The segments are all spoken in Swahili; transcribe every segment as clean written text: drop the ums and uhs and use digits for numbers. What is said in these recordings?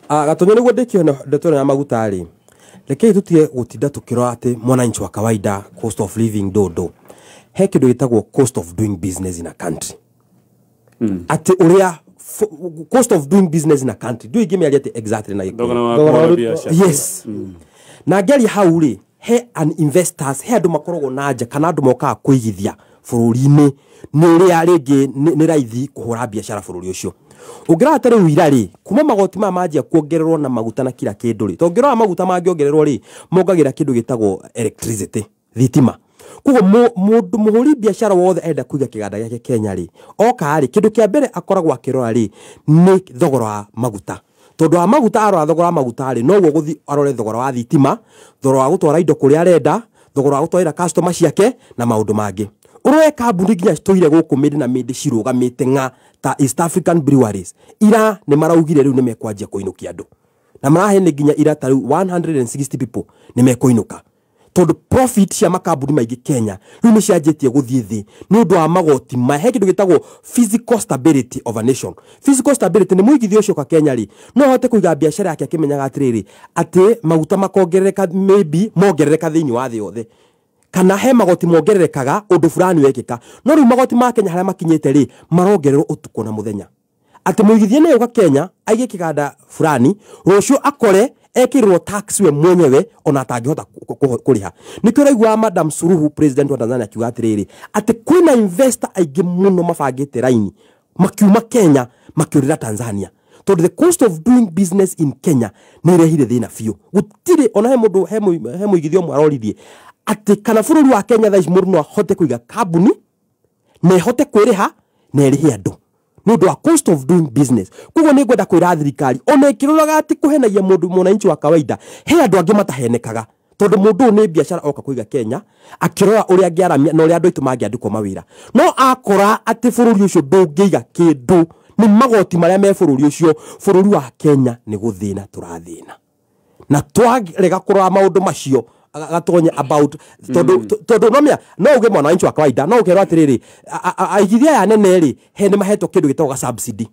Gatonyo niguo ndikio ndetone na maguta ri. Rekei tutie gutinda tukirora ati mwananchi wa kawaida cost of living dodo. He kindu gitagwo cost of doing business in a country. Ati uria cost of doing business in a country. Do igime ali ati exactly na yes. Na ngeri hau ri he an investors he andu makorogo nanja kana andu moka kuigithia bururi-ini ni uria ringi ni raithi kuhura biashara bururi ucio. Ugira tare wira ri kuma magoti manjia kuongererwo na maguta na kila kindu ri tongirwa maguta mangiongererwo ri mongagira kindu gitagwo electricity thitima. Kugo mundu muhuri biashara wothe enda kuiga kiganda yake Kenya ri oka ri kindu kia mbere akoragwo akirora ri ni thogora wa maguta. Tondu wa maguta arora thogora wa maguta ri noguo guthi arore thogora wa thitima, thogora wa gutwara indo kuria arenda, thogora wa gutwara customer ciake na maundu mangi. Uroe kambuni nginya citoire guku midi na midi cirugamite nga ta East African Breweries ira ni maraugire riu ni mekwanjia kuinukia andu na marahe ni nginya ira ta 160 people ni mekuinuka tondu profit cia makambuni maingi Kenya riu ni cianjitie guthie thi ni undu wa magoti mahe kindu gitagwo physical stability of a nation. Physical stability ni muigithio ucio ka Kenya ri no hote kuiga biashara yake akimenyaga atiriri ati maguta makongerereka maybe mongerereka thiini wa thi yothe kana he magoti mongererekaga undu fulani wekika no riu magoti ma Kenya haria makinyete ri marongererwo utuko na muthenya ati muigithie ne yoka Kenya aige kiganda fulani rucio akore ekirwo tax we mwenyewe ona atangihota kuriha. Nikyo raigwa Madam Suluhu president wa Tanzania akiuga atiriri ati kwina investor aige muno mabangite raini makiuma Kenya makiurira Tanzania tondu the cost of doing business in Kenya ni rehire thina fiu gutire ona he mundu he muigithio mwaroririe ati kana bururi wa Kenya thaici mundu no ahote kuiga kambuni na ahote kwiriha na irihe andu ni undu wa cost of doing business. Kugo ni ngwenda kwira thirikari ona ikiroraga ati kuhenagia mundu mwananchi wa kawaida he andu angi matahenekaga tondu mundu ni biashara oka kuiga Kenya akirora uria ngiaramia na uria andu itu mangiandikwo mawira no akora ati bururi ucio ndungiiga kindu ni magoti maria me bururi ucio bururi wa Kenya ni guthina turathina na twarega kurora maundu macio gatonye about todo nomia no uge mwananchi wa kawaida no ugerwa atiriri aigithia ya nene ri he ni maheto kindu gitagwo subsidy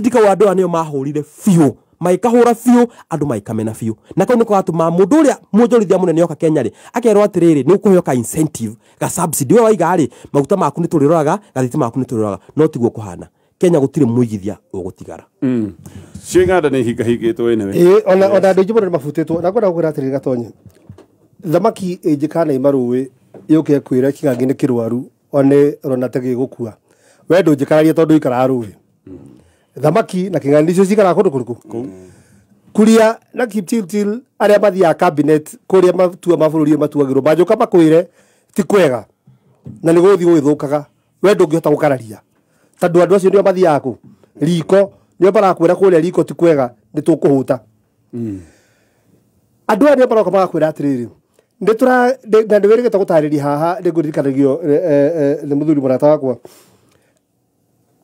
ka wandu anio mahurire fiu maikahura fiu andu maikamena fiu na kau niko atuma mundu uria muonjorithia munene yoka Kenya ri akerwa atiriri ni ukuhyoka incentive ga subsidy we waiga ri maguta maku ni turiroraga gathitima maku ni turiroraga no tiguo kuhana Kenya gutire muigithia ugutigara Shingada ni higitwo enewe ona ndu jibona mafutitwo na kwenda kugura atiriri gatonye thamaki ijikana imaruwe yuke kwira kigangi ni kirwaru one rona tege gukua we ndunjikararia tondu ikara ruwe thamaki na kingani cio cikara kundu kuriku kuria na Kipchirchir aria mathia cabinet kuria matua mabũrũri matuagirwo majuka makwire ti kwega na ni guthi gwithukaga we ndungihota gukararia tondu andu acio ndio mathia aku riko ndio barakwira kuria riko ti kwega ni tukuhuta andu aria baroka barakwira atiriri ndetura na ndewere gutagutariria haha ndiguririkanagia ni muthuri murata wakwa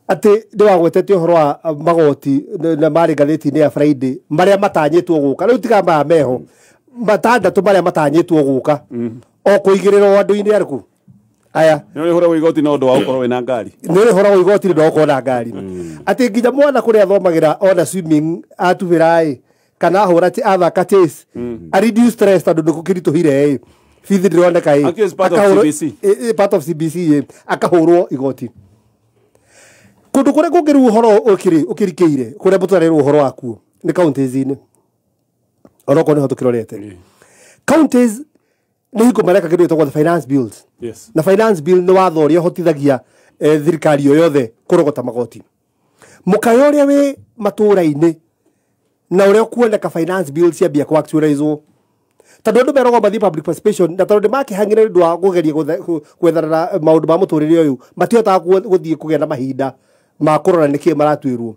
ati ndiwagwetete uhoro wa magoti na mari gatheti-ini ya Friday maria matanyitwo guka riu tigamba meho matandatu maria matanyitwo guka o kuigirirwo andu-ini ariku aya ni hora wigoti no ndo wakorwo wina ngari ni hora wigoti ndo wakorwo na ngari ati nginya mwana kuria athomagira ona swimming atuvirai kana hora ti athaka chase a reduce stress tondu ndukirituhire fithi ndironeka part of CBC akahurwo igoti kundu kuria kungiru uhoro ukirikiire kuria butarerwo uhoro waku ni counties-ini oroko ni hotukirorete counties ni hiko mareka kindu gitagwo finance bills na finance bill ni wathoria hotithagia thirikari yothe kurogota magoti mukayoria we matura-ini na uria kuoneka finance bill cia bia kwa actualize tondu andu merogo mathi public participation na tondu makihangire ndu wa kugeria gwetharara maundu ma muturire uyu matihota guthie kugia na mahinda ma kurora niki maratwirwo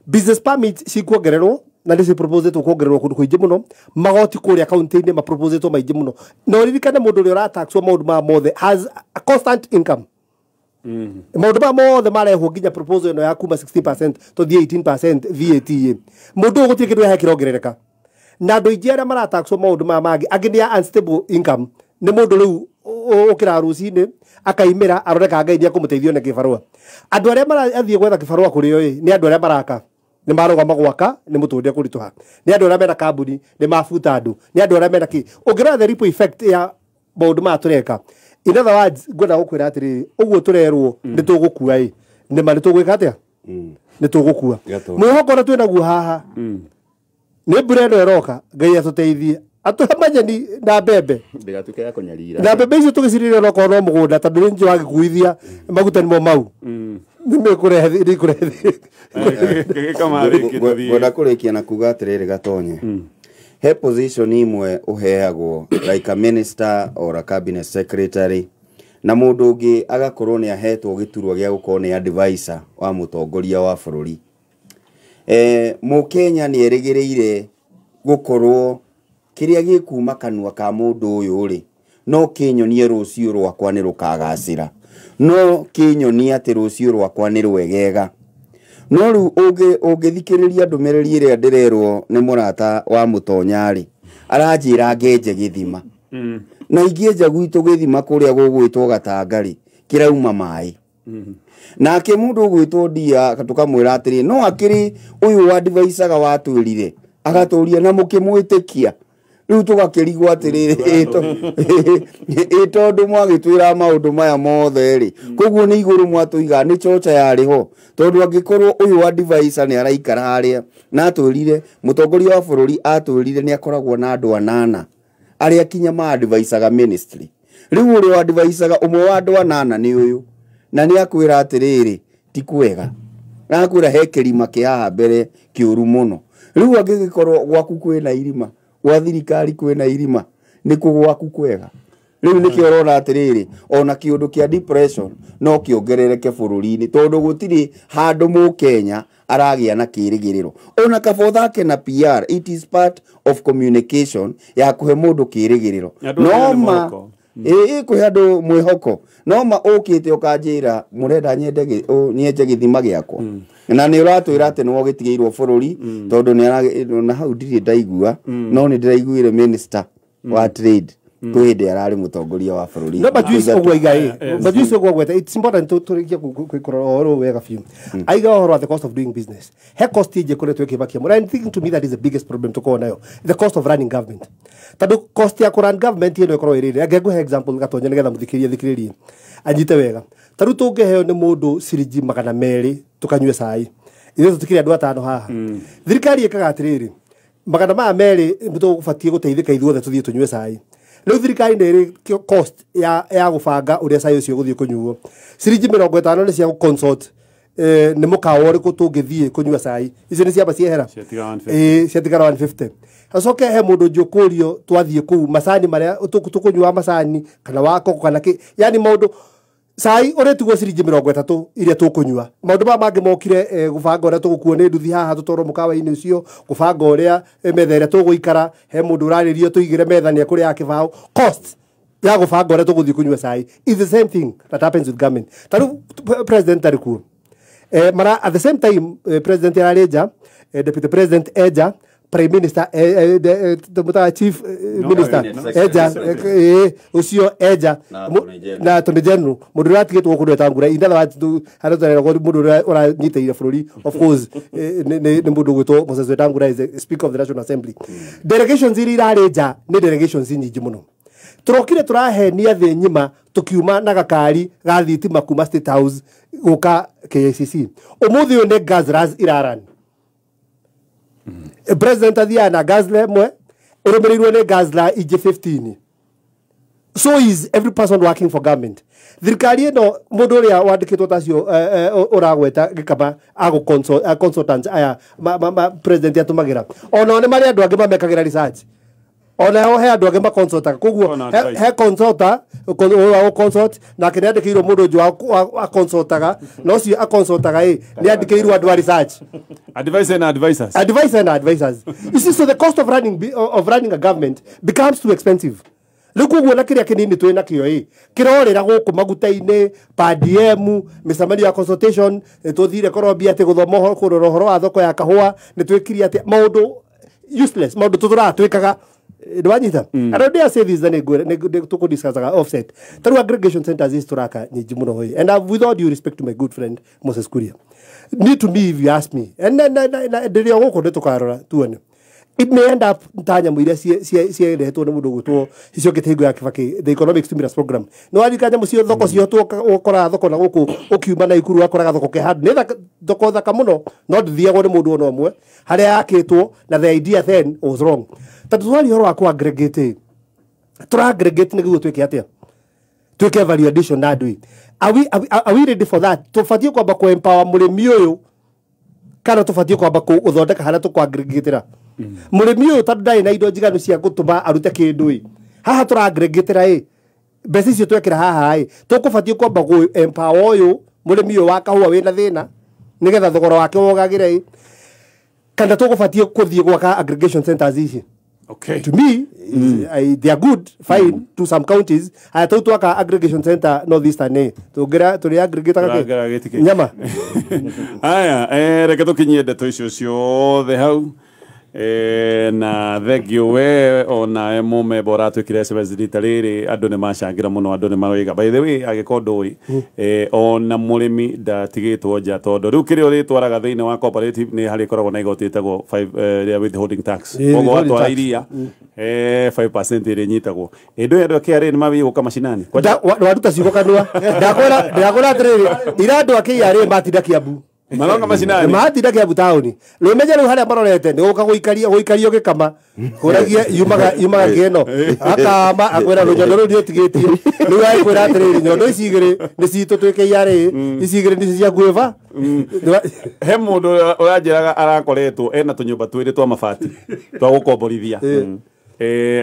business permit cikuongererwo na ndisi propose to kuongererwo kundu kuingi muno magoti kuria county-ini ma propose to maingi muno no ririkane mundu uria urataxwo maundu ma mothe has a constant income maundu ma mothe marehwo nginya proposal ino ya kuma 16% to 18% VAT mundu ugutie kindu ya kirongerereka na andu ingi aria marataxwo maundu ma mangi angi ni unstable income ni mundu riu ukira rucini akaimira aroreka ngai ni akumuteithio na kibarua andu aria marathie gwetha kibarua kuri yo ni andu aria maraka nĩ marũgama gwaka nĩ mũtũrĩre kũritũha nĩ andũ arĩa mena kambuni nĩ mabuta andũ nĩ andũ arĩa mena kĩ ũngĩrora the ripple effect ya maũndũ maya tũreka in other words ngwenda gũkwĩra atĩrĩrĩ ũguo tũrerwo nĩ tũgũkua ĩ nĩ ma nĩ tũgwĩka atĩa nĩ tũgũkua mwĩhoko ũrĩa twĩ naguo haha nĩ mbura ĩno ĩroka Ngai atũteithie atũhe manyeni na mbembe ndĩgatuĩke ya kũnyarira na mbembe icio tũgĩcirĩrĩra no korwo no mũgũnda tondũ nĩ njĩ wagĩkuithia maguta nĩmo mau ngwenda kũrĩkia na kuga atĩrĩrĩ Gatonye he position imwe ũheagwo like a minister or a cabinet secretary na mũndũ ũngĩ agakorwo nĩ ahetwo gĩturwa gĩa gũkorwo nĩ advisor wa mũtongoria wa bũrũri Mũkenya nĩ erĩgĩrĩire gũkorwo kĩrĩa gĩkuma kanua ka mũndũ ũyũ rĩ no kĩnyonie rũciũ rwakwa nĩ rũkagacĩra no kĩnyonie atĩ rũciũ rwakwa nĩ rwegega no rĩu ũngĩthikĩrĩria ndũmĩrĩri ĩrĩa ndĩrerwo nĩ mũrata wa Mũtonyarĩ aranjĩra ngenje gĩthima na ingĩenja gwitũ gĩthima kũrĩa gũgwĩtwo Gatangarĩ kĩrauma maĩ nake mũndũ ũgwĩtwo Ndia tũkamwĩra atĩrĩ no akĩrĩ ũyũ advisaga watwĩrire agatũria na mũkĩmwĩtĩkia rĩu tũgakĩrigwo atĩrĩrĩ tondũ mwagĩtwĩra maũndũ maya mothe rĩ koguo nĩ igũrũ mwatũiga nĩ chocha yarĩho tondũ angĩkorwo ũyũ advisor nĩ araikara harĩa na atwĩrire mũtongoria wa bũrũri atwĩrire nĩ akoragwo na andũ 8 arĩa kinya ma advisaga ministry rĩu ũrĩa advisaga ũmwe wa andũ 8 nĩ ũyũ na nĩ akwĩra atĩrĩrĩ ti kwega na akwĩra he kĩrima kĩhaha mbere kĩũru mũno rĩu angĩgĩkorwo gwaku kwĩna irima gwa thirikari kwĩna irima nĩ kũgwaku kwega rĩu nĩkĩo ũrona atĩrĩrĩ ona kĩũndũ kĩa depression no kĩongerereke bũrũri-inĩ tondũ gũtirĩ handũ Mũkenya aragĩa na kĩrĩgĩrĩro ona kaba ũthake na PR it is part of communication ya kũhe mũndũ kĩrĩgĩrĩro noma kũhe andũ mwĩhoko noma ũkĩte ũkanjĩra mũrenda nyenje gĩthima gĩakwa na nĩ ũratwĩra atĩ nĩwe ũgĩtigĩirwo bũrũri tondũ nĩ hau ndirĩ ndaigua no nĩ ndĩraiguire minister wa trade kwĩ hĩndĩ ararĩ mũtongoria wa bũrũri no majuice ũguo igai majuice ũguo gweta it's important tũrĩkia kũikũrora ũhoro wega biũ aiga ũhoro wa the cost of doing business he cost ĩngĩ kũrĩa twĩkĩbakia mũno and thinking to me that is the biggest problem tũkorwo nayo the cost of running government tondũ cost ya kũrun government ĩno ĩkorwo ĩrĩrĩ angĩngũhe example Gatonya nĩgetha mũthikĩrĩrie anyite wega tarĩu tũngĩheo nĩ mũndũ ciringi 200 tũkanyue cai ithuĩ tũtikĩrĩ andũ 5 haha thirikari ĩkaga atĩrĩrĩ 200 tũgũbatiĩ gũteithĩka ithuothe tũthiĩ tũnyue cai rĩu thirikari nĩ cost ya gũbanga ũrĩa cai ũcio gũthiĩ kũnyuo ciringi 50 nĩ cia consult nĩ mũkawa ũrĩkũ tũngĩthiĩ kũnyua cai icio nĩ ciamba ciehera ciatigara 150 acoke he mũndũ njũkũrio twathiĩ kũu macani marĩa tũkũnyua macani kana wa koko kana kĩ yani maũndũ cai ũrĩtugwo ciringi 30 iria tũkũnyua maũndũ maya mangĩ mokire gũbanga ũrĩa tũgũkuo nĩ nduthi haha tũtwarwo mũkawa-inĩ ũcio gũbanga ũrĩa metha ĩrĩa tũgũikara he mũndũ ũrarĩrio tũigĩre metha nĩ ekũrĩa kĩbaũ cost ya gũbanga ũrĩa tũgũthiĩ kũnyua cai is the same thing that happens with government tarĩu president arĩ kuo at the same time president ararĩnja deputy president eja prime minister the chief minister eja ucio eja na attorney general mundu ratigitwo kundu etangura inda wa haratara mundu uranyiteire bururi of course ni mundu gwitwo Moses Wetangula is the speaker of the National Assembly delegations iri irareja ni delegations nyingi muno turokire turahenia thĩ nyima tukiuma na gakari ga thitima kuma State House guka KICC umuthi uyu ni Gazras iraran President Adhiana Gazla mwe urumirirwe ni Gazla ije 15 so is every person working for government thirikari ĩno mũndũ ũrĩa wandĩkĩtwo tacio ũragweta gĩkaba consultants aya president atũmagĩra ona nĩ marĩ andũ angĩ mamekagĩra research ona ho he andũ angĩ maconsultaga koguo he consulta wa consult na kĩrĩa andĩkĩirwo mũndũ ũngĩ wa consultaga no ũcio aconsultaga nĩ andĩkĩirwo andũ a research advisor and advisors you see so the cost of running a government becomes too expensive rĩu koguo na kĩrĩa kĩnini twĩ nakĩo kĩrorĩra gũkũ maguta-inĩ PDM mĩcemanio ya consultation tũthire korombia atĩ gũthoma kũrora ũhoro wa thoko ya kahũa nĩ twĩkirie atĩ maũndũ useless maũndũ tũtũratwĩkaga ndwanyita I don't dare say this nĩ tũkũdiscussaga offset tarĩu aggregation centers ici tũraka nyingĩ mũno and with all due respect to my good friend Moses Kuria need to me if you ask me. And ndiri ogoko nitukarora tuone. It may end up ntanya muiria cie retwo ni mundu gutwo icio gitihingo ya Kibaki the economic stimulus program no arikanya mucio thoko cio ukora thoko na guku ukiuma na ikuru akoraga thoko ke hard ne thoko thaka muno no ndithiagwo ni mundu ono omwe haria yakitwo na the idea then was wrong tatu twari horo wa ku aggregate tura aggregate niguo twike atia twike value addition na ndui are we ready for that tufatie kwamba ku empower murimi uyu kana tufatie kwamba ku uthondeka haria tu aggregate murimi uyu tondu ndari na indo njiganu cia gutuma arute kindu haha tura aggregate mbeca icio twekira haha tukubatie kwamba gu empower uyu murimi uyu wa kahua wina thina nigetha thogora wake wogagire kana tukubatie kuthie gwaka aggregation centers ici. Okay. To me, they are good, fine, to some counties. I thought to waka aggregation center northeastern to aggregate nyama. Aya, reke tukinyie ndeto icio ciothe hau. Na thegio we ona mume bora twikire SMS rita riri andu ni macangira muno andu ni maroiga by the way agikondo ona murimi ndatigitwo nja tondu riu kiri uri twaraga thiini wa cooperative ni hari koragwo na igoti itagwo 5 withholding tax kogo watwara iria 5% iri nyitagwo indu andu KRA ni mabi guka mashinani waruta ciugo kanua ndakora atiriri ira andu KRA matinda Kiambu malonga mashinani matinda Kiambu tauni rimeje riu haria marorete ni guka guikario gikama kuragia yumaga kieno akama akwira rujondo ru ndiotigitie riu aikwira atiriri nyondo icigiri ni citu twike KRA icigiri ni cia gweva he mundu uranjiraga arakoretwo ena tunyumba twiri twa mabati twa gukomborithia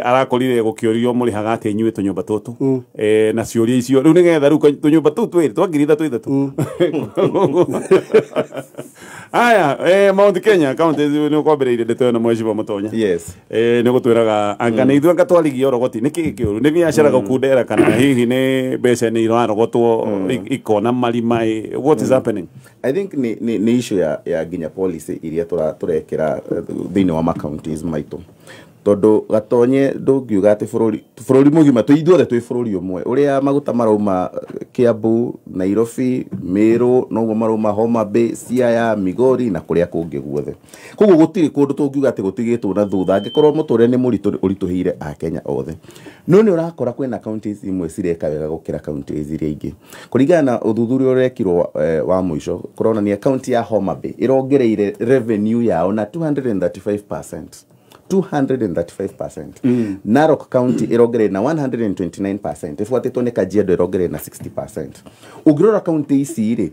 arakorire gukiorio muri hagati inyuĩ tunyumba tutu na ciuria icio riu nigetha riu tunyumba tu twiri twagiritha twithatu aya Mount Kenya county ni ukwambiriire ndeto na Mheshimiwa Mutonya Yes. ni gutwiraga anga ni ithuĩ ngatwarigia rogoti ni kikiuru ni biashara gukundera kana hihi ni mbeca ni irarogotwo ikona marima what is happening? I think ni issue ya ginya policy iria turekera thini wa ma counties maitu tondu gatonye ndungiuga ati bururi mugima tuithuothe twi bururi umwe uria maguta marauma Kiambu, Nairobi, Meru, noguo marauma Homa Bay, Siaya, Migori na kuria kungi guothe koguo gutiri kundu tungiuga ati gutigitwo na thutha angikorwo muture ni muritu urituhire a Kenya othe no ni urakora kwina counties imwe cireka wega gukira counties iria ingi kuringana na uthuthuria urekirwo wa muico kurona ni county ya Homa Bay irongereire revenue yao na 235%. 235%. Narok County irogere na 129%. Ifuatitwo ni Kajiado irogere na 60%. Ugirora county ici iri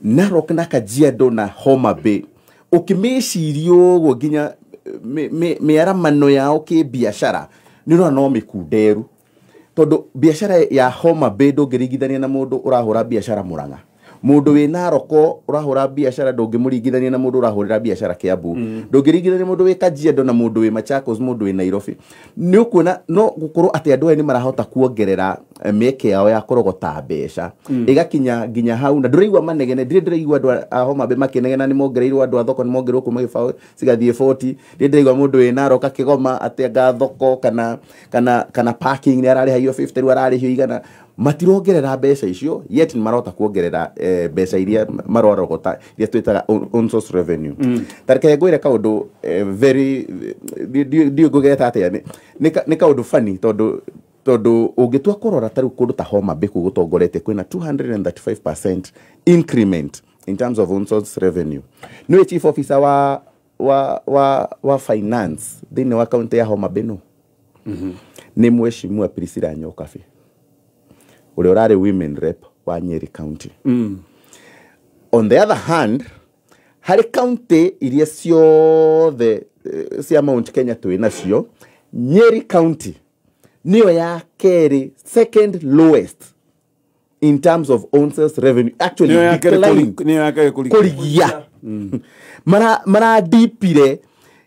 Narok na Kajiado na Homa Bay ukimecirio go ginya miaramano yao ki biashara nino no mikunderu tondu biashara ya Homa Bay ndungirigithania na mundu urahura biashara Murang'a mundu we Naroko urahura biashara ndungimurigithania na mundu urahurira biashara Kiambu ndungirigithania mundu we Kajiado na mundu we Machakos mundu we Nairobi ni ukuona no gukorwo ati andu ni marahota kuongerera meke yao ya kurogota mbeca igakinya ginya hau na nduraigwa manegene ndiraigwa andu a Homa Bay makinegena ni mongereirwo andu a thoko ni mongererwo kuma gibaũ cigathie 40 ndiraigwa mundu we Naroko Kigoma ati anga thoko kana parking ni ararihio 50 ru ararihio igana matirongerera mbeca icio yet ni marota kuongerera mbeca iria marorogota iria twitaga on source revenue tareke ngwire kaundu very dio gugeta atia ni kaundu funny tondu ungitua kurora taru kundu ta Homa Bay gutongorete kwina 235% increment in terms of on source revenue no chief officer wa finance thini wa county ya Homa Bay no ni Mheshimiwa Priscilla Nyokabi ule urare women rep wa Nyeri County. On the other hand, hari county iria ciothe cia Mount Kenya twina cio Nyeri County niyo ya keri second lowest in terms of own sales revenue actually decline kurigia mara dipire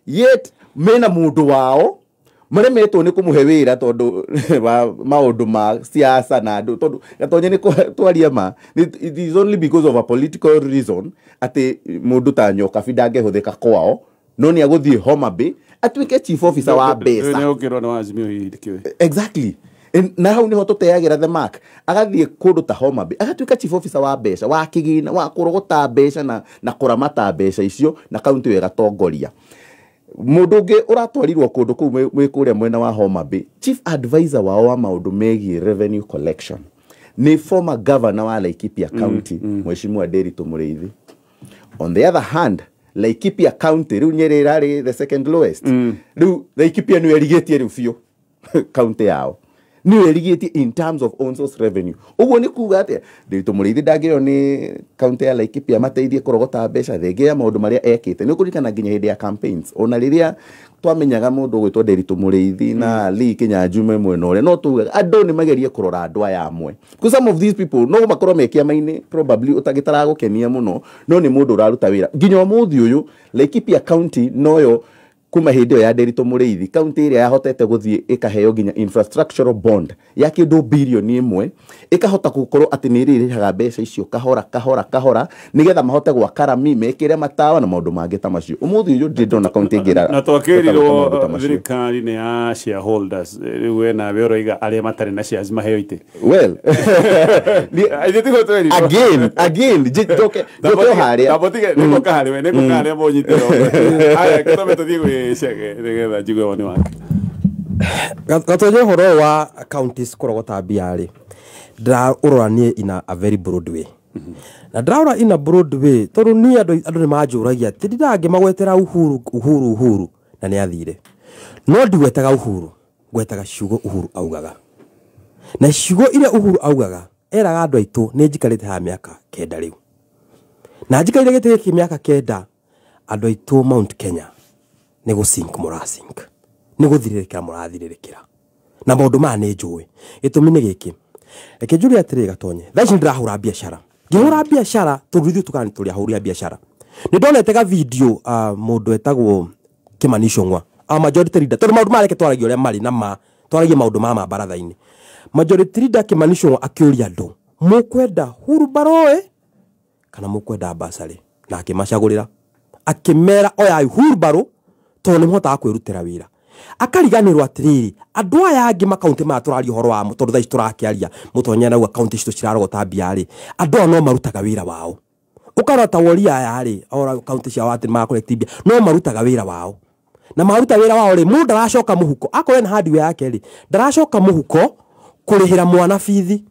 yet mena mundu wao mare meto ni kumuhe wira tondu maundu ma siasa na andu tondu gatonye ni twaria ma it is only because of a political reason ati mundu ta Nyokabi ndangehuthika kwao no ni aguthie Homa Bay atwike chief officer wa besa ni ukirwo na Azimio hikiwe exactly na hau niho tuteagira the mark agathie kundu ta Homa Bay agatuika chief officer wa mbeca wa kigina wa kurogota mbeca na kuramata mbeca icio na county we gatongoria mundu ungi uratwarirwo kundu kuu we kuria mwena wa Homa Bay chief advisor wao wa maundu megie revenue collection ni former governor wa Laikipia County Mheshimiwa Nderitu Mũrĩithi. On the other hand, Laikipia County riu Nyeri rari the second lowest. Riu Laikipia ni erigetie riu biũ county yao. Ni erigetie in terms of own source revenue. Uguo ni kuga atia Nderitu Mũrĩithi ndagĩrĩirwo ni county ya Laikipia mateithie kurogota mbeca thenge ya maundu maria ekite. Ni kurikana nginya hindi ya campaigns. Ona riria twamenyaga mundu gwitwo Nderitu Mũrĩithi na Lee Kinyanjui mwena ule no tuga andu ni magerie kurora andu aya amwe because some of these people no makorwo mekia maini probably utagitara gukenia muno no ni mundu uraruta wira nginya muthi uyu Laikipia County noyo kuma hindi ya Nderitu Mũrĩithi county iria yahotete guthie ikaheo nginya infrastructural bond ya kindu bilioni 1 ikahota gukorwo ati ni irihaga mbeca icio kahora nigetha mahote gwakara mekire matawa na maundu mangi ta macio umuthi uyu ndona county ngira na twakirirwo thirikari ni ya shareholders riu na beroiga aria matari na shares maheo ite well again joke haria tabotige niko kahari we niko kahari monyitero aya kitome tuthigwe shege nigetha njigwe woni wake gatonye horo wa counties kurogota biari dra uroranie ina a very broad way na dra in a broad way toru ni andu ni majuragia tididange magwetera uhuru na ni athire no ndiwetaga uhuru gwetaga ciugo uhuru augaga na ciugo ile uhuru augaga eraga andu aitu ni njikarite ha miaka kenda riu na njikarite gite ki miaka kenda andu aitu Mount Kenya ni gusink murasink ni guthiririkira murathiririkira na maundu ma ni njui itumi ni giki reke njuri atiri gatonye thaici ndirahura biashara ngihura biashara turuthi tukani turi ahuri biashara ni ndonete ga video mundu etagwo Kimani Ichung'wa majority leader tondu maundu mareke twaragio uria mari na ma twaragie maundu ma baratha-ini majority leader Kimani Ichung'wa akiuria andu mukwenda hurubaroe kana mukwenda basari na akimacagurira akimera oya hurubaro tondu nimhota kwirutira wira akariganirwo atiriri andu aya angi makaunti ma turari horo wa tondu thaici turakiaria mutonya na kaunti citu cirarogota biari andu no marutaga wira wao ukarota woria aya ri ora kaunti cia wati ma collect bia no marutaga wira wao na maruta wira wao ri mundu aracoka muhuko akore na hardware yake ri ndaracoka muhuko kurihira mwana fithi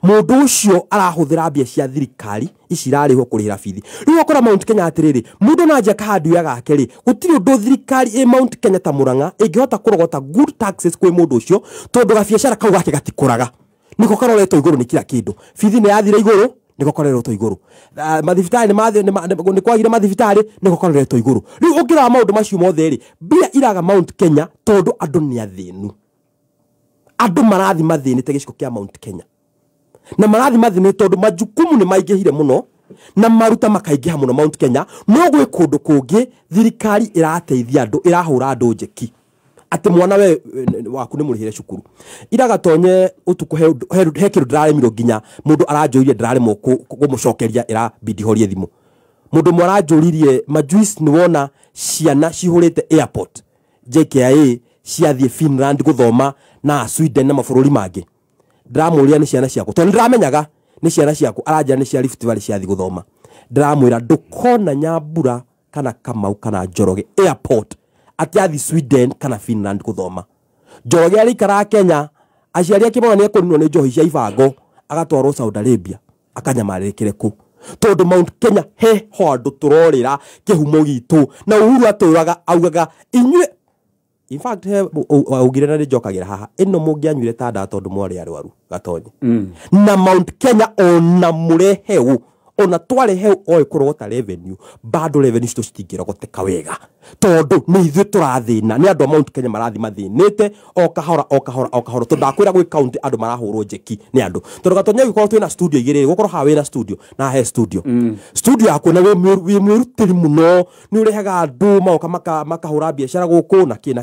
mundu ucio arahuthira bia cia thirikari icirariho kurihira fithi riu okora Mount Kenya atiriri mundu naje hardware gake ri gutiri undu thirikari Mount Kenya ta Murang'a ingihota kurogota good taxes kwi mundu ucio tondu gabiashara kau gake gatikuraga niko karoretwo iguru ni kila kindu fithi ni yathira iguru niko karoretwo iguru mathibitari ni kwagire mathibitari niko karoretwo iguru riu ungira maundu macio mothe ri bia iraga Mount Kenya tondu andu ni athinu andu marathi mathinite giciko kia Mount Kenya na marathi mathine tondu majukumu ni maingihire muno na maruta makaingiha muno Mount Kenya no gwe kundu kungi thirikari irateithia andu irahura andu njeki ati mwana we waku ni murihire cukuru iraga tonye utuku he kindu ndiraremirwo nginya mundu aranjuririe ndiraremwo kumucokeria ira bidi horie thimu mundu mwaranjuririe majuice ni wona ciana cihurite airport JKIA ciathie Finland guthoma na Sweden na mabũrũri mangĩ ndiramuria ni ciana ciaku tondu ndiramenyaga ni ciana ciaku aranja ni cia Rift Valley ciathi guthoma ndiramwira ndukona Nyambura kana Kamau kana Njoroge airport atiathi Sweden kana Finland guthoma Njoroge ari kara Kenya aciari akibona ni ekuninwo ni njohi cia ibango agatwarwo Saudi Arabia akanyamarikire ku tondu Mount Kenya he hondu turorira kihumo gitu na Uhuru aturaga augaga inywe in fact augire na njokagira haha ino mungianyuire tada tondu mwari arwaru gatonye na Mount Kenya ona mureheu ona tware heu oi kurogota revenue bado revenue sto citingirogoteka wega tondu ni ithu turathina ni andu Mount Kenya marathi mathinite o kahora tondu akwira gwi county andu marahurwo njeki ni andu tondu gatonye gikorwo twina studio igiri gukorwo ha wina studio na he studio studio yako na wi mwirutiri muno ni urehaga andu mauka makahura biashara guku na ki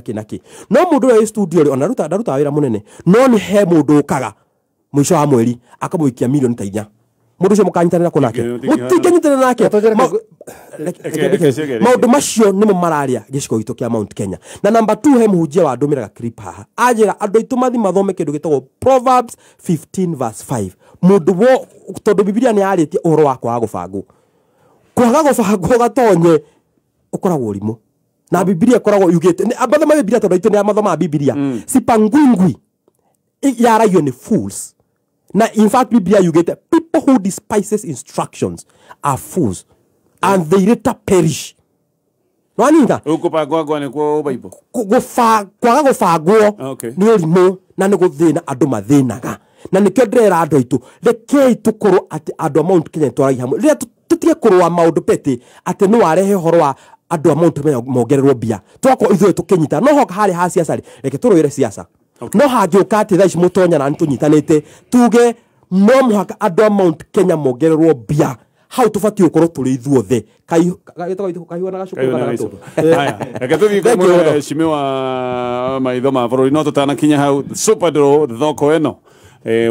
no mundu we studio ri ona ndaruta wira munene no ni he mundu ukaga mwisho wa mweri akamuikia milioni ta 4 mundu cio mukanyitana nako nake mutikanyitana nake maundu macio nimo mararia gicigo gitu kia Mount Kenya. Na number 2 he muhunjia wa ndumiraga clip haha ajira andu aitu mathi mathome kindu gitagwo Proverbs 15 verse 5. Mundu wo tondu Biblia ni yaritie uhoro wa kwaga gubangu gatonye ukoragwo urimu na Biblia ikoragwo yugite abathoma Biblia tondu aitu ni amathoma Biblia sipangwingwi yaragio ni fools. Na in fact Biblia yugite people who despises instructions are fools and they later perish. No aninga ukupagwa ni kwa Bible kwaga gubangwo ni urimu na ni guthina andu mathinaga na nikio ndrera andu aitu rekei tukorwo ati andu a Mount Kenya twaragi hamwe rira tutige kurwa maundu pete ati no arehe horo wa andu a Mount Kenya mongererwo bia twako ithuĩ tukinyita no hoka hari ha siasa reke turuire siasa no hangĩũka atĩ thaa ici mũtonya na nĩtũnyitanĩte tuge no mũhaka andũ a Mount Kenya mongererwo mbia hau tũbatiĩ gũkorwo tũrĩ ithuothe kahiũa na gacukuru kana gatũndũ haya reke tũthiĩ kwa mheshimiwa maitho ma bũrũri no tũtanakinya hau super draw thoko ĩno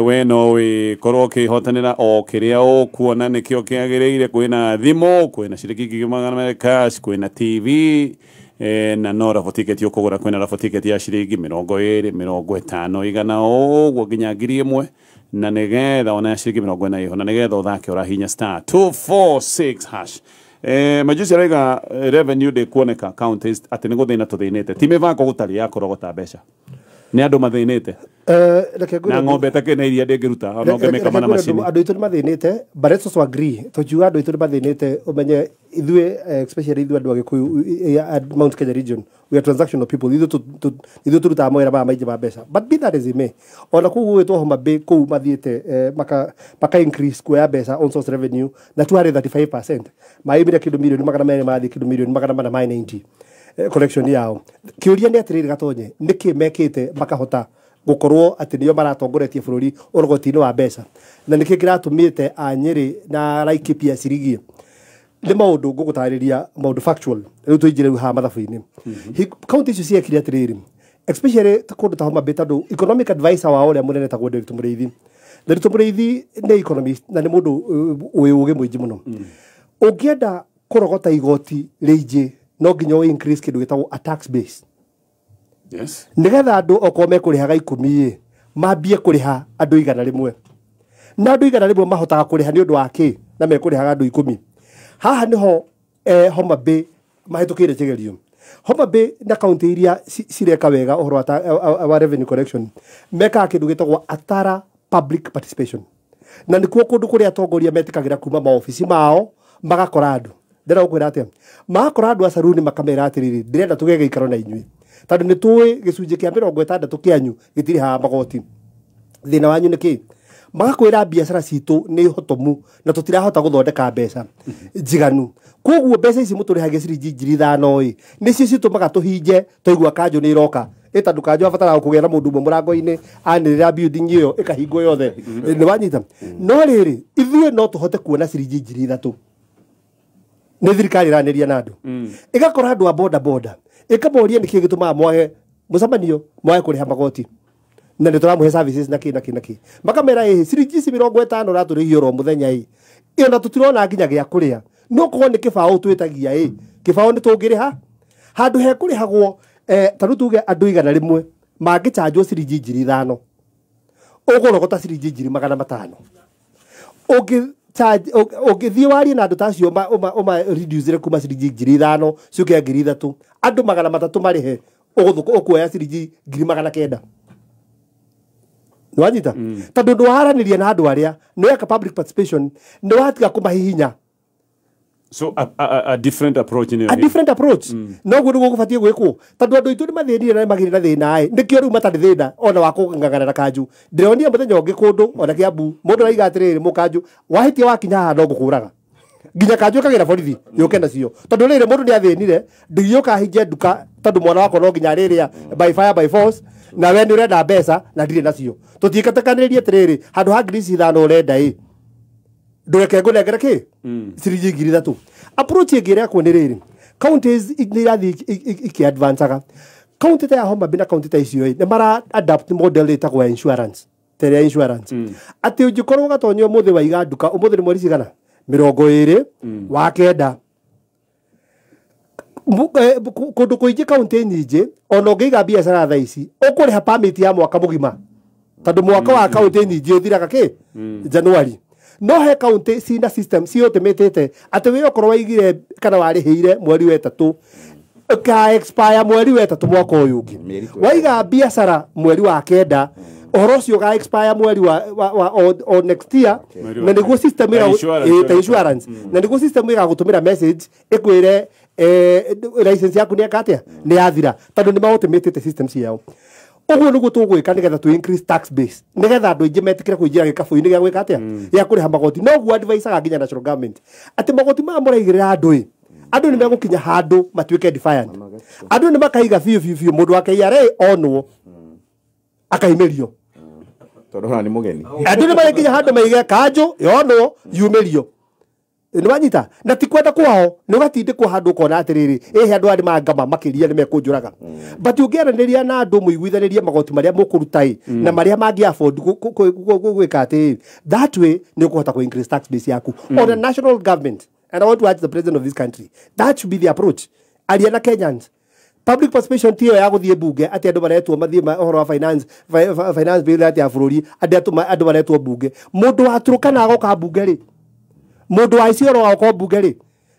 we no wikorwo ukihotanira o kiria ukuona nikio kiagiriire kwina thimu kwina ciringi 100 cash kwina TV na no raffle ticket ukugura kwina raffle ticket ya ciringi 20 50 igana ogwo nginya 1000 na nigetha ona ciringi 40 iho na nigetha uthake urahinya star 246 hash majusi rega revenue de kuoneka counties ati ni guthina tuthinite time vako gutari ya kurogota mbeca ni andu mathinite na ng'ombe take na iria ndingiruta no ngemeka mana macini andu itu ni mathinite but let's also agree tujuga andu itu ni mathinite umenye ithue especially ithue andu agikuyu Mount Kenya region we are transactional people ithue turuta mawira ma maiji ma mbeca but be that as it may ona kugu wetwo Homa Bay ku mathiete maka increase kwa mbeca on source revenue na 235% maibira kindu milioni magana mere mathi kindu milioni magana mana 90 collection yao kiuria ni atiriri gatonye niki mekite makahota gukorwo ati niyo maratongoretie bururi urogoti-ini wa mbeca na niki kiratumite a Nyeri na Laikipia ciringi ni maundu ngugutariria maundu factual riu tuinjire ha mathabu-ini county icio ciekire atiriri especially kundu ta Homa Bay tondu economic advisor wa uria munene tagwo Nderitu Mũrĩithi Nderitu Mũrĩithi ni economist na ni mundu uwi ugi mwingi muno ungienda kurogota igoti rĩingĩ no nginya increase kindu gitagwo a tax base. Yes. Nigetha andu okome kurihaga 10 mambie kuriha andu 100 na andu 100 mahotaga kuriha ni undu wake na mekurihaga andu 10 haha niho Homa Bay mahitukire kigerio Homa Bay na county iria cireka wega uhoro wa revenue collection meka kindu gitagwo atara public participation na nikuo kundu kuria atongoria metikagira kuma maofisi mao magakora andu ndera ukwira atia magakora andu asaruni makamera atiriri ndirenda tugege ikaro na inyui tondu ni tuwi gicunji kia 60 kianyu gitiri ha magoti thina wanyu niki magakwira biashara citu ni hotomu na tutirahota guthondeka mbeca njiganu koguo mbeca ici muturihagia ciringi 5,000 nicio citumaga tuhinje toigua kanjo ni iroka tondu kanjo abatara kugia na mundu murango-ini anirira building iyo ikahingo yothe ni wanyita no riri ithue no tuhote kuona ciringi 3,000 ni thirikari iraniria na andu igakora andu a boda ikamoria niki gituma mwahe mucamanio mwahe kuriha magoti na ni turamuhe services na ki makamera ciringi 50 raturihio ro muthenya iyo na tutirona nginya gia kuria no ko ni kibao twitagia kibao ni tungiriha handu he kurihagwo taru tuge andu 100 mangichanjwo ciringi 5,000 ugorogota ciringi 5,500 ugithii warie na andu tacio uma reduce kuma ciringi 5,000 ciuke 3,000 andu 300 marihe ukuoya ciringi 900 nwanyita tondu ndwaraniria na andu aria nweka public participation ndwatiga kumahihinya so a different approach in a different approach no gudu gubatie gwikwo tondu andu itu ni mathinire na magire na thina ndikio riu matari thina ona wako ngangana na kanju ndironia muthenya ungi kundu ona Kiambu mundu raiga atiriri mukanju wahitie wakinya ha ndo ngukuraga nginya kanju kagira borithi yuke nacio tondu riri mundu ni athinire ndigioka hinje nduka tondu mwana wako no nginya riria by fire by force na we ni urenda mbeca na ndire nacio tutikatakanirie atiriri handu ha ngiri 5 urenda ndureke ngũnengere ki ciringi 3,000 approach ingĩ yakwo nĩ rĩrĩ counties nĩ irathi ikiadvancaga county ta ya Homa Bay na county ta icio nĩ mara adapt model ĩtagwo insurance tere insurance ati ungikorwo gatonyo muthi wa iganduka umuthi ni mweri cigana 20 wa kenda kundu kuingi kaunti nyingi ona ungiiga biacara thaa ici ukuriha permit ya mwaka mugima tondu mwaka wa kaunti nyingi uthiraga ki Januari no he kaunti cina system cio temetete ati we okorwo waigire kana warihire mweri wa 3 ka expire mweri wa 3 mwaka uyu ungi waiga biacara mweri wa kenda uhoro ucio ga expire mweri wa next year na niguo system ira insurance na niguo system ira gutumira message ikwire license yaku ni akatia ni yathira tondu ni mautomatete system ciao uguo niguo tugwika nigetha tu increase tax base nigetha andu aingi metikire kuingira gikabu-ini gia gwika atia ya kuriha magoti no guo advice nginya national government ati magoti ma muraigirira andu ni megukinya handu matuike defiant andu ni makaiga fiu mundu wa KRA onwo akaimirio tondu ni mugeni andu ni makinya handu maige kanjo yonwo yumirio ni wanyita na ti kwenda kwao ni gatindikwo handu kona atiriri andu ari mangama makiria ni mekunjuraga but ungiaraniria na andu muiguithanirie magoti maria mukurutai na maria mangi afford gwika ati that way ni ukuhota ku increase tax base yaku on the national government. And I want to ask the president of this country, that should be the approach. Aliana Kenyans. Public participation tiyo ya guthie bunge ati andu baretwo mathie ohoro wa finance bill ati afururi andu baretwo bunge mundu aturuka na agoka bunge ri mundu wa Isiolo agoka bunge ri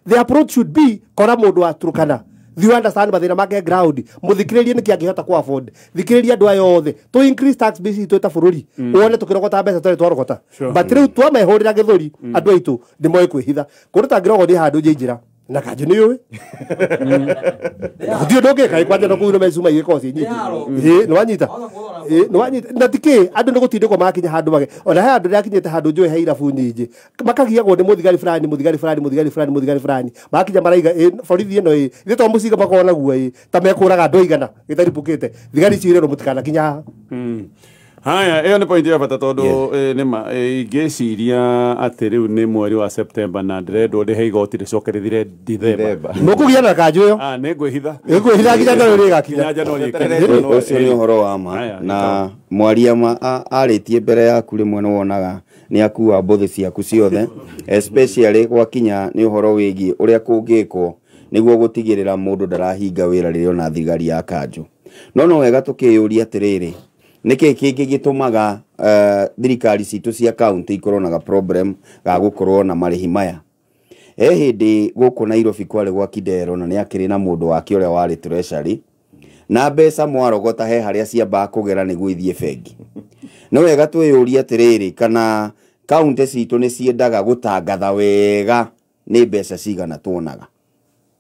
the approach should be kora mundu aturukana you understand mathina make ground muthikiririe niki angihota ku afford thikiririe andu ayo othe to increase tax base to ta bururi wone tukirogota mbeca tore twarogota but riu twa mehurira githuri andu aitu ni moe kwihitha kuruta ngirogo ni handu njinjira na kanju ni yui ndio doge kai kwanja no kuino mesuma yiko si nyingi no wanyita no wanyita na tiki andu no gutindiko makinya handu mage ona he andu yakinyete handu njoe he irabu nyingi makagia go ni muthigari fulani makinya maraiga borithi ino ri to musiga makona guo ta mekuraga andu igana gitaripukite thigari cire no mutikana kinya haya iyo ni point ya bata tondu nima ingiciria ati riu ni mweri wa September na ndrendo ndi he igoti ricokerithire December mukugia na kanju yo ni ngwihitha nginya Januari gakinya ucio ni uhoro wa ma na mwaria aritie mbere yaku rimwe no wonaga ni akua mbuthi ciaku ciothe especially gwakinya ni uhoro wigi uria kungikwo niguo gutigirira mundu ndarahinga wira ririo na thigari ya kanju no wega tukiyuria atiriri niki kingi gitumaga thirikari citu cia county ikoronaga problem ga gukorwo na marihi maya hindi guku Nairobi kwari gwa Kidero na ni akiri na mundu wake uria wari treasury na mbeca mwarogota he haria ciamba kugera niguo ithie bengi no wega twiyuria atiriri kana county citu ni ciendaga gutangatha wega ni mbeca cigana tuonaga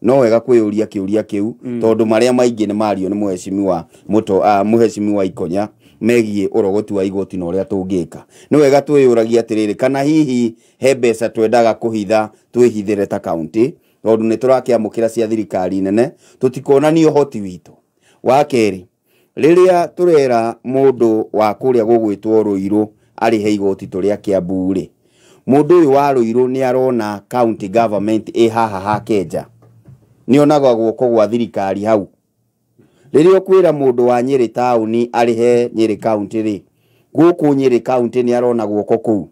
no wega kwiyuria kiuria kiu tondu maria maingi ni mario ni muheshimiwa Ikonya megie urogoti wa igoti no ria tungika no wega twiyuragia atiriri kana hihi he mbeca twendaga kuhitha twihithire ta county tondu ni turakiamukira cia thirikari nene tutikuonania hoti witu wa keri riria turera mundu wa kuria gugwitwo Ruiru ari he igoti turia Kiambu ri mundu uyu wa Ruiru ni arona county government haha hakenja ni onaga guoko gwa thirikari hau ririo kwira mundu wa Nyeri town ari he Nyeri county ri guku Nyeri county ni arona guoko kuu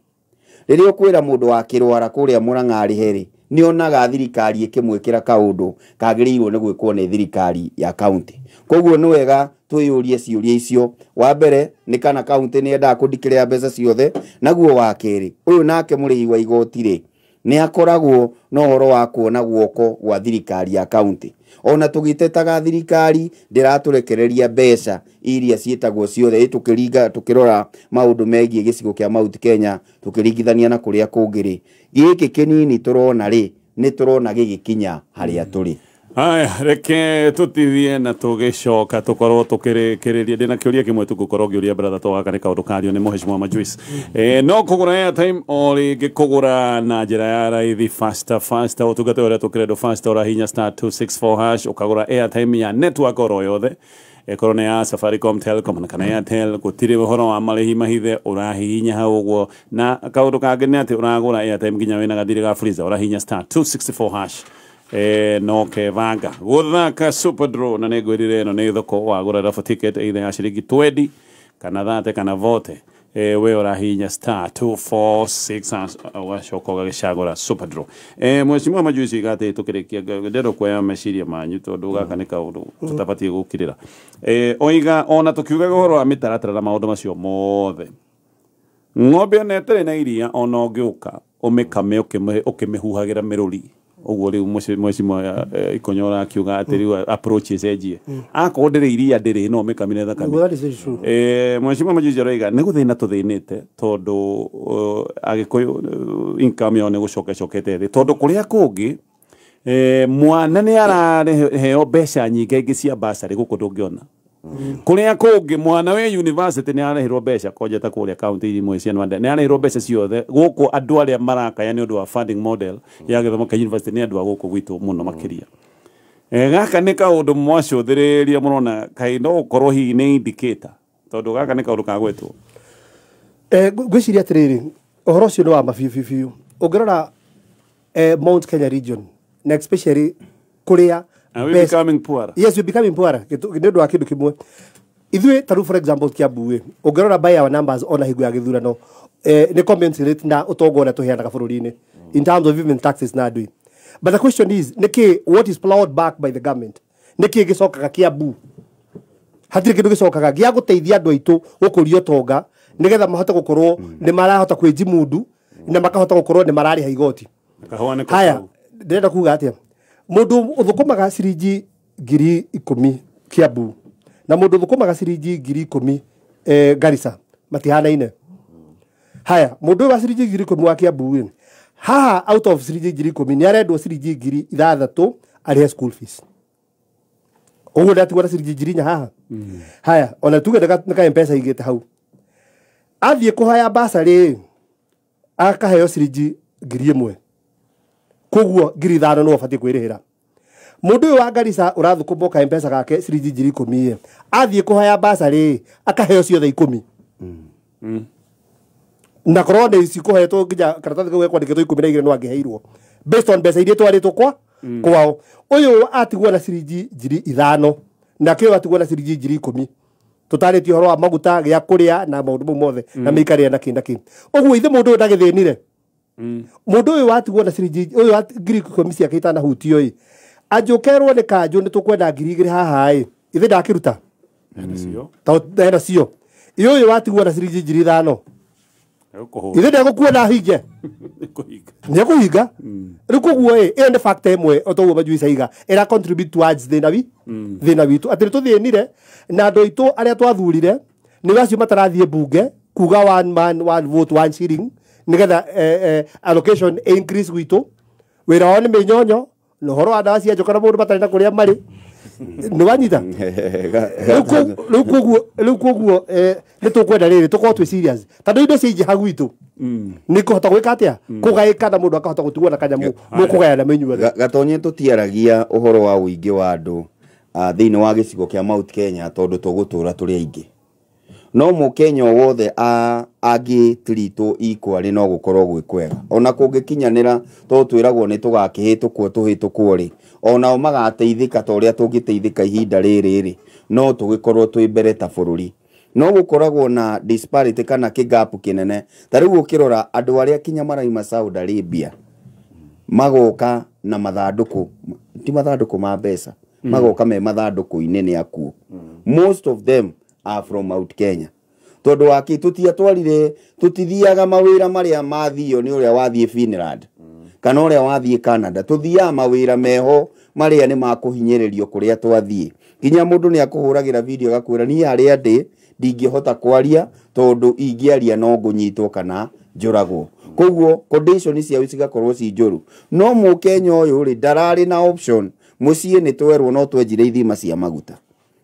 ririo kwira mundu wa Kirwara kuria Murang'a ari heri ni onaga thirikari ikimwekira kaundu kagirirwo ni gwikwo ni thirikari ya county koguo ni wega twiyurie ciuria icio wa mbere ni kana county ni enda kundikira mbeca ciothe naguo wa keri uyu nake murihi wa igoti ri ni akoragwo no horo wa kuona guoko gwa thirikari ya county ona tugitetaga thirikari ndiraturekereria mbeca iria cietagwo ciothe tukirora maundu megie gicigo kia Mount Kenya tukiringithania na kuria kungiri giki kinini turona ri ni turona gigikinya haria turi Haya, reke tutithie na tugicoka tukorwo tukirikiria ndina kiuria kimwe tugukorwo ngiuria brother to waka ni kaundu kario ni Mheshimiwa Majuice no kugura airtime o ringi kugura na njira ya raithi faster utungata uria tukirendo faster ora hinya *264# ukagura airtime ya network oro yothe korone ya Safaricom, Telcom na kana Airtel gutire uhoro wa marihi mahithe urahihinya hau uguo na kaundu kangĩ nĩ atĩ ũragũra airtime nginya wĩna gathirĩ ga freezer ũrahihinya *264# no kevanga guthaka super draw na negwirire no ni thoko wagura rafa ticket either ya shiringi 20 kana 30 kana vote we orahinya *246 wacoka gagicagura super draw mwecimu majuici gate tukirikia ndero kuoya meciria manyu tondu gaka ni kaundu tutabatie gukirira oiga ona tukiuga goro wa mitaratara na maundu macio mothe ng'ombe netere na iria ona ungiuka umikame ukimihuhagira miruri uguo riu mwecimu ikonyora akiuga ati riu approach cenjie akorwo ndiri iria ndiri no mikamine thakame mwecimu majuici oiga ni guthina tuthinite tondu agikuyu income yone gucokete thi tondu kuria kungi mwana ni araheo mbeca nyingi ingi cia basari guku ndungiona kuria kungi mwana we university ni arahirwo mbeca konjeta kuria county imwe cia Rwanda ni arahirwo mbeca ciothe guku andu aria marakaya ni undu wa funding model ya githomo ka university ni andu a guku gwitu muno makiria gaka ni kaundu mwacuthiriria murona kai no ukorwo hi ni indicator tondu gaka ni kaundu ka gwetwo gwiciria atiriri uhoro ucio ni wa mabiu ungirora Mount Kenya region na especially kuria are we becoming poorer? Yes, we're becoming poorer. Kindu wa kindu kimwe. Ithuĩ taru for example Kiambu ungirora by our numbers ona higu ya githurano ni commensurate na utongo ona tuheanaga bururi-ini in terms of even taxes na andũ. But the question is what is plowed back by the government? Niki gicokaga Kiambu? Hatire kindu gicokaga gia guteithia andũ aitu gukuria utonga nigetha mahote gukorwo ni marahota kwenji mundu na makahota gukorwo ni marariha igoti. Haya ndĩrenda kuga atia mundu uthukumaga ciringi 10,000 Kiambu na mundu uthukumaga ciringi 10,000 Garissa matihanaine. Haya mundu wa ciringi 10,000 wa Kiambu haha out of ciringi 10,000 ni arendwo ciringi 6,000 arihe school fees. Uguo ndatigwa ciringi 4 haha. Haya ona tuge ndaka mpesa igite hau athie kuhaya basari akaheo ciringi 1,000 koguo 5,000 no abatie kwirihira mundu wa Garissa urathukuma ka mpesa gake ciringi 10,000 athie kuhaya basari akaheo ciothe 10 na korone ici kuhetwo nginya karatathi gwe kwandikitwo 12 no angiheirwo based on mbeca iria twaritwo kwao uyu atigwo na ciringi 5,000 na kio atigwo na ciringi 10,000 tutarĩtie horo wa maguta gĩa kuria na maundu mothe na miikaria na kinda uguo ithe mundu ndagithinire mundu uyu watigwo na ciringi uyu wa 10,000 ciake itanahutio ajukerwo ni kanju ni tukwenda 2,000 haha ithe ndakiruta ena cio uyu watigwo na ciringi 5,000 ithe ndagukuona hinge ni kuhinga riu koguo iyo ni factor imwe otoguo majuica iga ira contribute towards thina witu ati tuthinire na andu aitu aria twathurire ni acio matarathie bunge kuga one man one vote one shilling nigetha allocation increase gwitu wira wao ni minyonyo no horo wa ndawa cia njoka na mundu matari na kuria mari ni wanyita riu koguo ni tukwenda riri tukorwo twi serious tondu indo ciaingĩha gwitũ ni kuhota gwika atia kugaika na mundu akahota gutigwo na kanyamu mukugayana menyuothe gatonye tutiaragia uhoro wa uingi wa andu thiini wa gicigo kia Mount Kenya tondu tugutura turi aingi no Mukenya wothe angitritwo equally no gukorwo gwi kwega ona kungikinyanira to twiragwo ni tugakihitũkwo tuhitũkwo ri ona magateithika ta uria tungiteithika ihinda riri no tugikorwo twi mbere ta bururi no gukoragwo na disparity kana kigapu kinene tariu ukirora andu aria kinya maraima Saudi Arabia magoka na mathanduku ti mathanduku ma mbeca magoka me mathanduku-ini ni akuo most of them are from Mount Kenya tondu waki tutiatwarire tutithiaga mawira maria mathio ni uria wathie Finland kana uria wathie Canada tuthiaga mawira meho maria ni makuhinyiririo kuria twathie kinya mundu ni akuhuragira video gakwira ni haria ndi ndingihota kwaria tondu ingiaria no ngunyitwo kana njuragwo koguo condition cia cigakorwo ci njuru no Mukenya uyu ri ndarari na option mucie ni twerwo no twenjire ithima cia maguta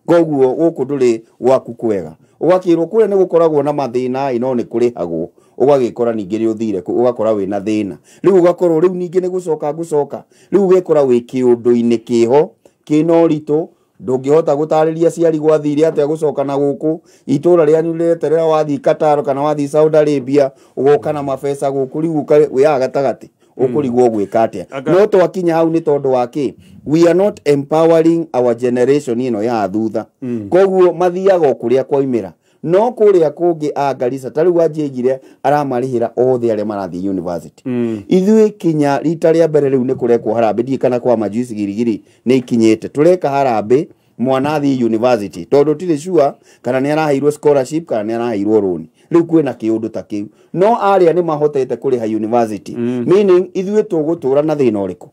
koguo guku nduri waku kwega ugakirwo kure ni gukoragwo na mathina ino ni kurihagwo ugagikora ningi ri uthire ugakora wina thina riu ugakorwo riu ningi ni gucoka riu ugikora wi kiundu-ini kiho kino rito ndungihota gutariria ciari gwathire atia gucoka na guku itura ria ni leterera wathi Qatar kana wathi Saudi Arabia ugoka na mabesa guku riu wiaga gatagati ukurigwo gwika atia no twakinya hau ni tondu waki we are not empowering our generation ino ya thutha koguo mathiaga kuria kwaimira no kuria kungi Garissa tari wanjigire aramarihira othe aria marathi university ithui kinya rita ria mbere riu ni kurekwo harambe ndi kana kwa majuici girigiri ni ikinyete tureka harambe mwanathi university tondu tire sure kana ni araheirwo scholarship kana ni araheirwo loan riu kwina kiundu ta kiu no aria ni mahotete kuriha university meaning ithui tugutura na thina uriku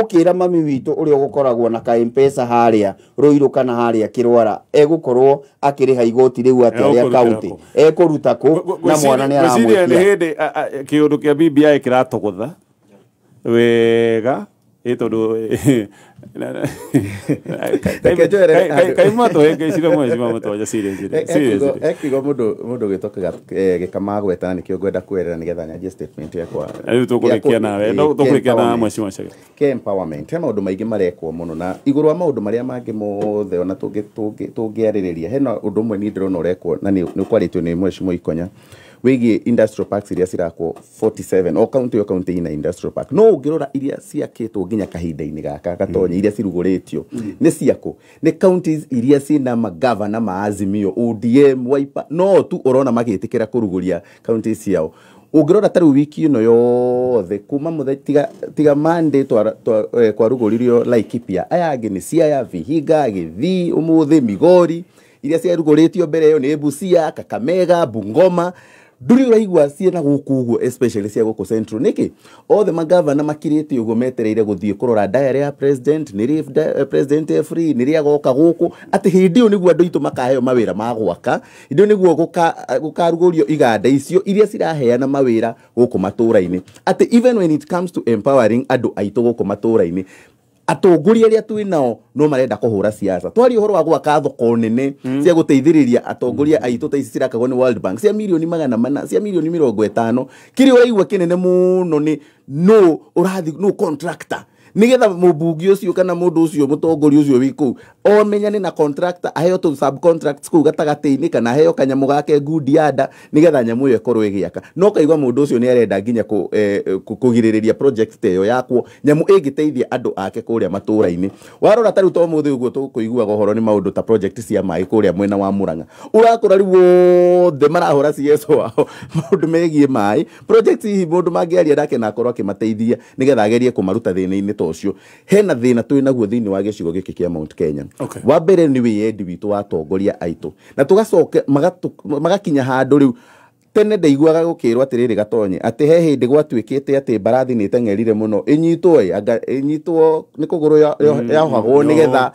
ukira mami witu uri ugukoragwo na ka M-Pesa haria Ruiru kana haria Kirwara egukorwo akiriha igoti riu atia county ekuruta ku na mwana ni aramwikia ni hindi kiundu kia BBI kiratogotha wega tondu kaima to henge cira mwe cima mutoja serious ekigo mundu gitokaga gikamagwetana nikio ngwenda kwirera nigetha nyanjie statement yakwa riu tukurikia nawe no tukurikia na mwe cima cage ke empowerment he maundu maingi marekwo muno na iguru wa maundu maria mangi mothe ona tungiaririria hena undu mwe ni ndirona urekwo na ni kwaritio ni mwe cimo ikonya wigi industrial parks iria cirakwo 47 o county ina industrial park no ungirora iria ciakitwo nginya kahinda-ini gaka gatonye iria ciruguritio ni ciako ni counties iria cina magavana ma Azimio ODM Wiper no tu urona magitikira kuruguria counties ciao ungirora tari wiki ino yothe kuma muthetiga tiga Monday kwa ruguririo Laikipia ayangi ni Siaya Vihiga Githii umuthi Migori iria ciaruguritio mbere yo ni Busia Kakamega Bungoma nduri uraigwa ciena guku uguo especially cia guku central niki othe magavana makirite uguo metereire guthie kurora diary ya president ni president free ni ria goka guku ati hindi yo niguo andu itu makaheo mawira ma gwaka ndio niguo gukarugurio iganda icio iria ciraheana mawira guku matura-ini ati even when it comes to empowering andu aitu guku matura-ini atongoria aria twinao no marenda kuhura siasa twari uhoro wa gwaka thoko nene cia guteithiriria atongoria aitu ta ici cirakagwo ni World Bank cia milioni 400 cia milioni 50 kiri uraigwa kinene muno ni no urathi no contractor nigetha mubungi ucio kana mundu ucio mutongori ucio wiku o menyane na contractor aheo to subcontracts ku gatagati-ini kana aheo kanyamu gake good yard nigetha nyamu yo ikorwo igiaka no kaigwa mundu ucio ni arenda nginya kugiririria project teyo yakwo nyamu igiteithia andu ake kuria matura-ini warora tari to muthi uguo tukuigua gohoro ni maundu ta project cia mai kuria mwena wa Murang'a urakora riwo de marahora CS wao maundu megie mai project hi mundu mangiaria ndake na akorwo akimateithia nigetha agerie kumaruta thina-ini ucio hena thina twinaguo thiini wa gicigo giki kia Mount Kenya wa mbere ni wiendi witu wa tongoria aitu na tugacoke magakinya handu riu tene ndaiguaga gukirwo atiriri gatonye ati he hindi gwatuikite ati mbarathi ni tengerire muno inyitwo ni kuguru yahagwo nigetha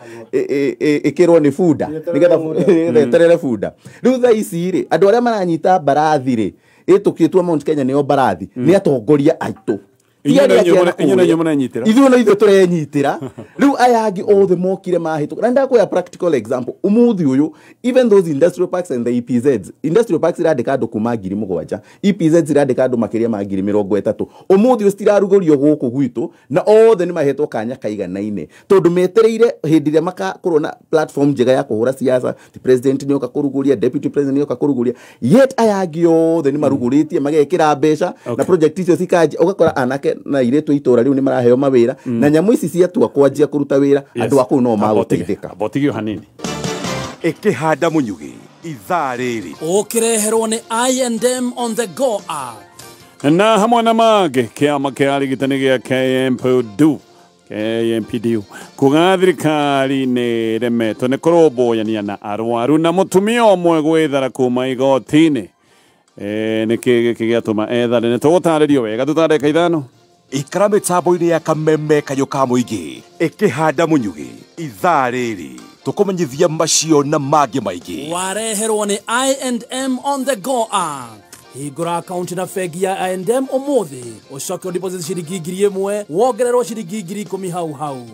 ikirwo ni funda nigetha terere funda riu tha ici ri andu aria maranyita mbarathi ri itukitwo Mount Kenya ni o mbarathi ni atongoria aitu ithuĩ no ithuĩ tũrenyitĩra rĩu ayangi othe mokire mahĩtũka na ndakwĩra practical example umuthi ũyũ even those industrial parks and the EPZs industrial parks irandĩka andũ kuma 7,000 EPZs irandĩka andũ makĩria ma 30,000 umuthi ũcio tirarugũrio gũkũ gwitũ na othe nĩ mahetwo kanya kaiganaine tondũ metereire hĩndĩ ĩrĩa makakorwo na platform njega ya kũhũra siasa the president nĩoka kũrugũria deputy president nĩoka kũrugũria yet ayangi othe nĩ marugũrĩtie magekĩra mbeca na project icio cikanjia ũgakora anake na iretu itora riu ni maraheo mawira na nyamu ici ciatua kwanjia kuruta wira andu aku no maguteithika botigio hanini ikihanda munyugi ithaa riri ukireherwo ni I&M on the go app na hamwe na mage kiama kia arigitani gia KMPDU kuga thirikari ni remetwo ni kurumbunyania na arwaru na mutumia omwe gwithara kuma igoti-ini niki gigatuma ethare ni tugutaririo wega tutareka ithano ikara mitambo-ini ya kameme kayo ka muingi ikihanda munyugi ithaa riri tukumenyithia macio na mangĩ maingĩ wareherwo ni I&M on the go app hingũra akaunti na bengi ya I&M umuthi ucoke deposit ciringi 1,000 wongererwo ciringi 10,000 hau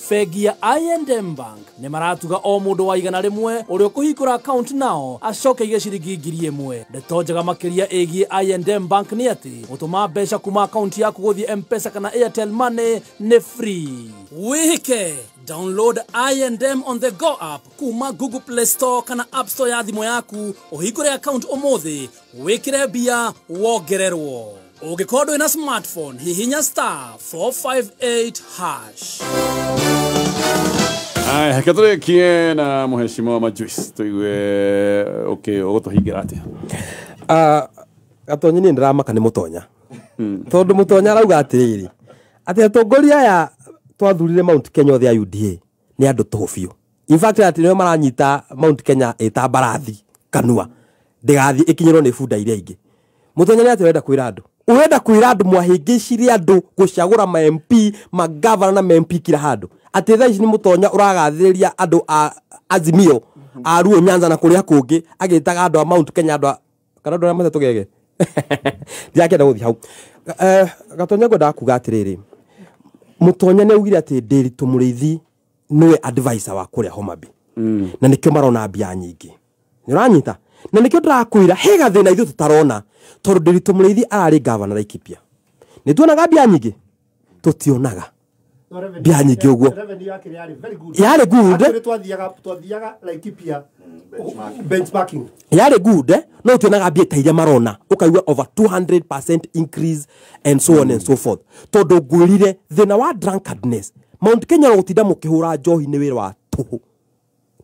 bengi ya I&M Bank nĩ maratuga o mũndũ wa igana rĩmwe ũrĩa ũkũhingũra akaunti nao acoke ige ciringi 1,000 ndeto njega makĩria ĩgiĩ I&M Bank nĩ atĩ gũtũma mbeca kuma akaunti yaku gũthiĩ M-Pesa kana Airtel Money nĩ free wĩhĩke download I&M on the go app kuma Google Play Store kana App Store ya thimũ yaku ũhingũre account umuthi wĩkĩre mbia wongererwo ũngĩkorwo ndũrĩ na smartphone hihinya *458#. Aya, katore kie na mheshimiwa Majuice tuiwe ugutuhingira atia. Gatonyi ni ndiramaka ni mutonya. Tondu mutonya arauga atiriri. Ati atongoria aya twathurire Mount Kenya othe ya UDA ni andu tofio. In fact ati no maranyita Mount Kenya eta barathi kanua. Ndigathi ikinyirwo ni bunda iria ingi. Mutonya ni ati wenda kwira andu. Urenda kwira andu mwahingicirie andu gucagura ma MP, ma governor na MP kila handu. Ati thaa ici ni mutonya uragathiriria andu a Azimio a Ruo Nyanza na kuria kungi agitaga andu a Mount Kenya andu kana andu matatu gege. Ndiakenda guthi hau. Gatonya ngwenda kuga atiriri. Mutonya ni ugire ati Ndiritu Muriithi niwe advisor wa kuria Homabay. Na nikio marona mbia nyingi. Ni uranyita? Na nikio ndirakwira he gathina ithu tutarona tondu Ndiritu Muriithi arari governor Laikipia. Ni tuonaga mbia nyingi? Tutionaga. Mbia nyingi uguo. Yari good. Twathiaga Laikipia benchmarking. Yari good. No tuonaga mbia ta iria marona. Ukaigua over 200% increase and so on and so forth. Tondu ngwirire thina wa drunkardness. Mount Kenya no gutinda mukihura njohi ni wira wa tuhu.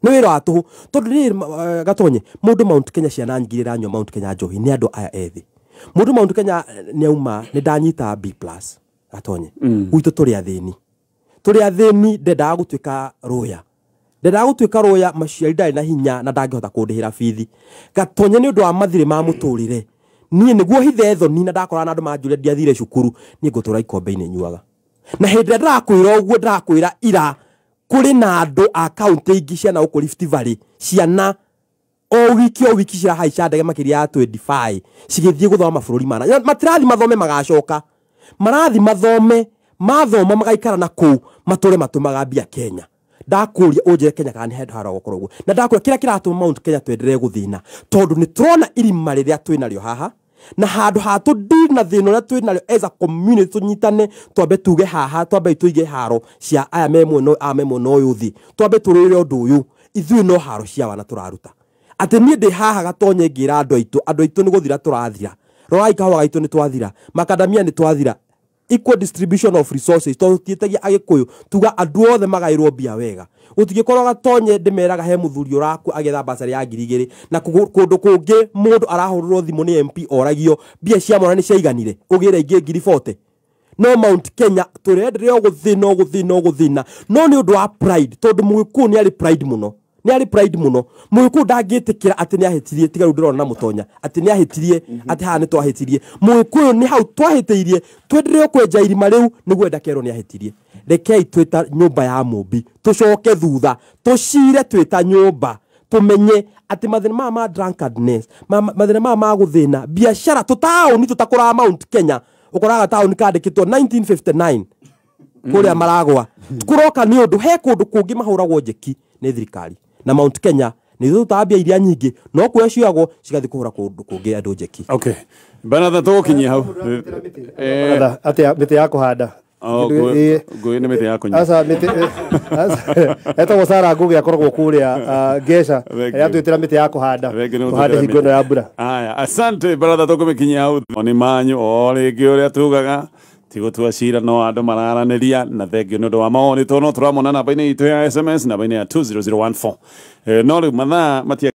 Ni wira wa tuhu. Tondu ni Gatonye mundu Mount Kenya ciana nyingire nywa Mount Kenya njohi ni andu aya ethi. Mundu Mount Kenya ni auma ni ndanyita B+. Gatonye. Uitu turi athini. Turi athini ndendaga gutuika roya. Ndendaga gutuika roya maciari ndari na hinya na ndangihota kundihira bithi. Gatonye ni undu wa mathire ma muturire. Nie niguo hithe thoni na ndakora na andu manjure ndiathire cukuru ni ngutura ikombe-ini nyuaga. Na hindi ndakwira uguo ndakwira ira kuri na andu a county ingi ciana uku Rift Valley ciana o wiki cia haica ndege makiria ya 25 cigithie guthoma mabururi mana matirathi mathome magacoka marathi mathome mathoma magaikara na ku mature matumaga mbia Kenya ndakuria unjire Kenya kana head haro gukorwo guo na ndakwira kira kiratuma Mount Kenya twenderee guthina tondu ni turona irima riria twinario haha na handu hatu deal na thino na twinario as a community tunyitane twambe tuge haha twambe tuige haro cia aya memwe no amemwe no yuthi twambe turire undu uyu ithui no haro cia wana turaruta ati nie ndi haha Gatonye ngira andu aitu ni guthira turathira roi kawa gaitu ni twathira makadamia ni twathira equal distribution of resources to tietagia agikuyu tuga andu othe magairwo bia wega utigikorwo Gatonye ndimeraga he muthuri uraku agetha basari ya 2,000 na kundu kungi mundu arahururwo thimu ni MP oragio bia cia mwana ni ciaiganire ugira ingi 40 no Mount Kenya turenderea guthina no ni undu wa pride tondu mugiku ni ari pride muno mugiku ndagitikira ati ni ahitirie tiga ndirona na mutonya ati ni ahitirie ati ha ni twahitirie mugiku ni hau twahitirie twenderea kwenja irima riu niguo ndakero ni ahitirie rekei twita nyumba ya mumbi tucoke thutha tucire twita nyumba tumenye ati mathina ma drunkardness mathina ma guthina biashara tutaoni tutakura Mount Kenya ukoraga taoni kandikitwo 1959 kuria maragwa kuroka ni undu he kundu kungi mahuragwo njeki ni thirikari na Mount Kenya ni tutambia iria nyingi no kuya ciagwo cigathi kuhura kundu kungi andu njeki. Okay bana tukinyia hau ati miti ya kuhanda ngui ni miti ya kunyia asa miti eta wasara ngugi akoragwo kuria Gesha ya twitira miti ya kuhanda kuhanda hingo ya mbura. Aya asante brother tukumikinyia hau oni manyu o ringi uria tugaga tigo twacira no andu mararaniria na thengio ni undu wa maoni tono turamona namba-ini itu ya SMS namba-ini ya 20014 no riu mathaa matia